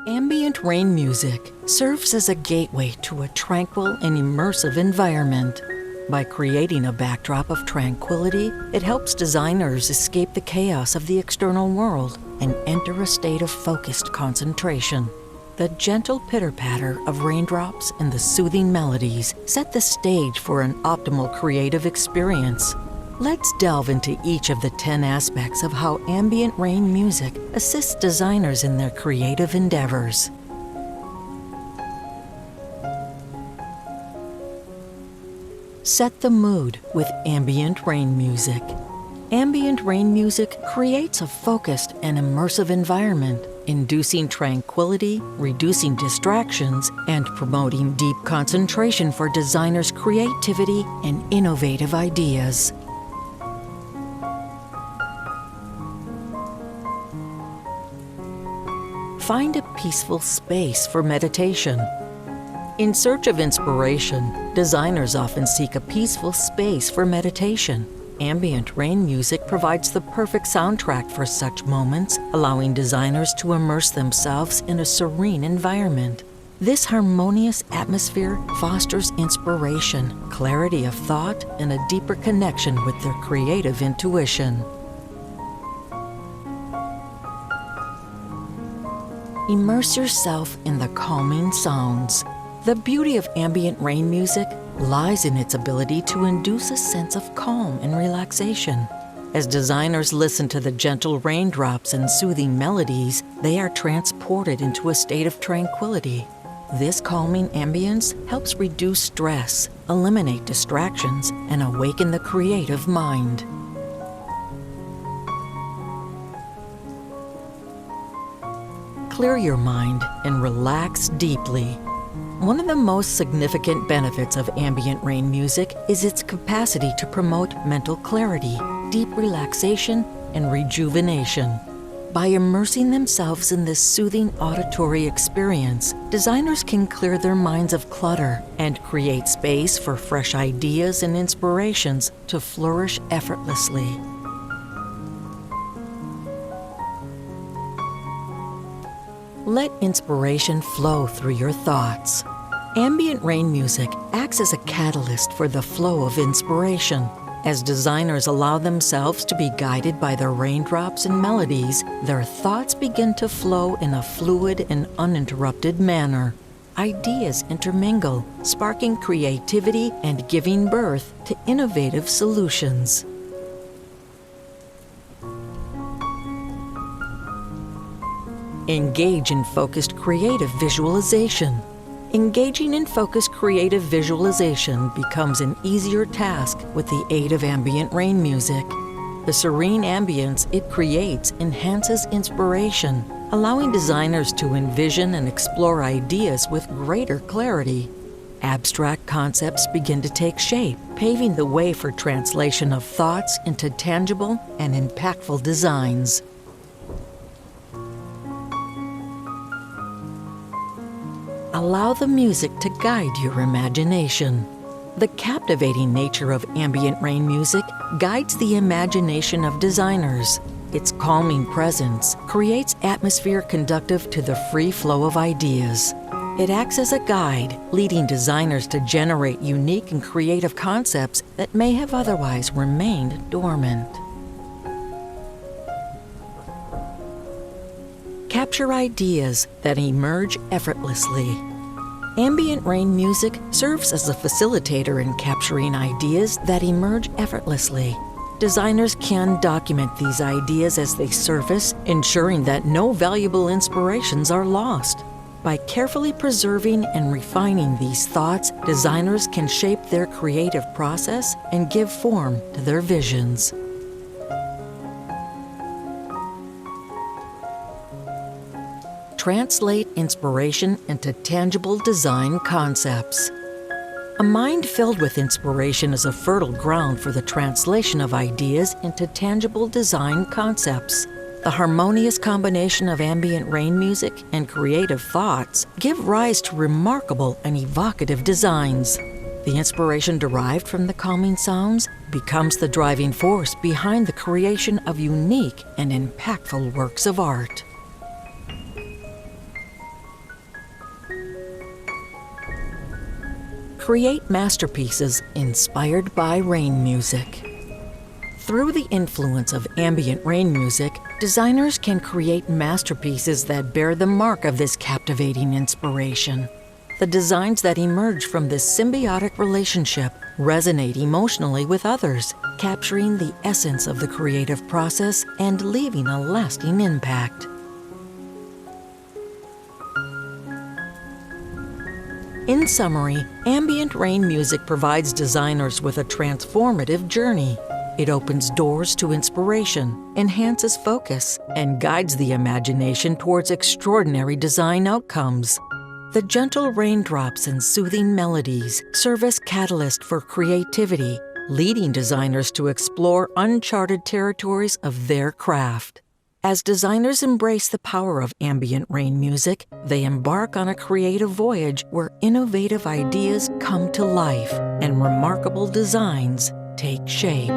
Ambient rain music serves as a gateway to a tranquil and immersive environment. By creating a backdrop of tranquility, it helps designers escape the chaos of the external world and enter a state of focused concentration. The gentle pitter-patter of raindrops and the soothing melodies set the stage for an optimal creative experience. Let's delve into each of the 10 aspects of how ambient rain music assists designers in their creative endeavors. Set the mood with ambient rain music. Ambient rain music creates a focused and immersive environment, inducing tranquility, reducing distractions, and promoting deep concentration for designers' creativity and innovative ideas. Find a peaceful space for meditation. In search of inspiration, designers often seek a peaceful space for meditation. Ambient rain music provides the perfect soundtrack for such moments, allowing designers to immerse themselves in a serene environment. This harmonious atmosphere fosters inspiration, clarity of thought, and a deeper connection with their creative intuition. Immerse yourself in the calming sounds. The beauty of ambient rain music lies in its ability to induce a sense of calm and relaxation. As designers listen to the gentle raindrops and soothing melodies, they are transported into a state of tranquility. This calming ambience helps reduce stress, eliminate distractions, and awaken the creative mind. Clear your mind and relax deeply. One of the most significant benefits of ambient rain music is its capacity to promote mental clarity, deep relaxation, and rejuvenation. By immersing themselves in this soothing auditory experience, designers can clear their minds of clutter and create space for fresh ideas and inspirations to flourish effortlessly. Let inspiration flow through your thoughts. Ambient rain music acts as a catalyst for the flow of inspiration. As designers allow themselves to be guided by the raindrops and melodies, their thoughts begin to flow in a fluid and uninterrupted manner. Ideas intermingle, sparking creativity and giving birth to innovative solutions. Engage in focused creative visualization. Engaging in focused creative visualization becomes an easier task with the aid of ambient rain music. The serene ambience it creates enhances inspiration, allowing designers to envision and explore ideas with greater clarity. Abstract concepts begin to take shape, paving the way for translation of thoughts into tangible and impactful designs. Allow the music to guide your imagination. The captivating nature of ambient rain music guides the imagination of designers. Its calming presence creates atmosphere conducive to the free flow of ideas. It acts as a guide, leading designers to generate unique and creative concepts that may have otherwise remained dormant. Capture ideas that emerge effortlessly. Ambient rain music serves as a facilitator in capturing ideas that emerge effortlessly. Designers can document these ideas as they surface, ensuring that no valuable inspirations are lost. By carefully preserving and refining these thoughts, designers can shape their creative process and give form to their visions. Translate inspiration into tangible design concepts. A mind filled with inspiration is a fertile ground for the translation of ideas into tangible design concepts. The harmonious combination of ambient rain music and creative thoughts give rise to remarkable and evocative designs. The inspiration derived from the calming sounds becomes the driving force behind the creation of unique and impactful works of art. create masterpieces inspired by rain music. Through the influence of ambient rain music, designers can create masterpieces that bear the mark of this captivating inspiration. The designs that emerge from this symbiotic relationship resonate emotionally with others, capturing the essence of the creative process and leaving a lasting impact. In summary, ambient rain music provides designers with a transformative journey. It opens doors to inspiration, enhances focus, and guides the imagination towards extraordinary design outcomes. The gentle raindrops and soothing melodies serve as catalyst for creativity, leading designers to explore uncharted territories of their craft. As designers embrace the power of ambient rain music, they embark on a creative voyage where innovative ideas come to life and remarkable designs take shape.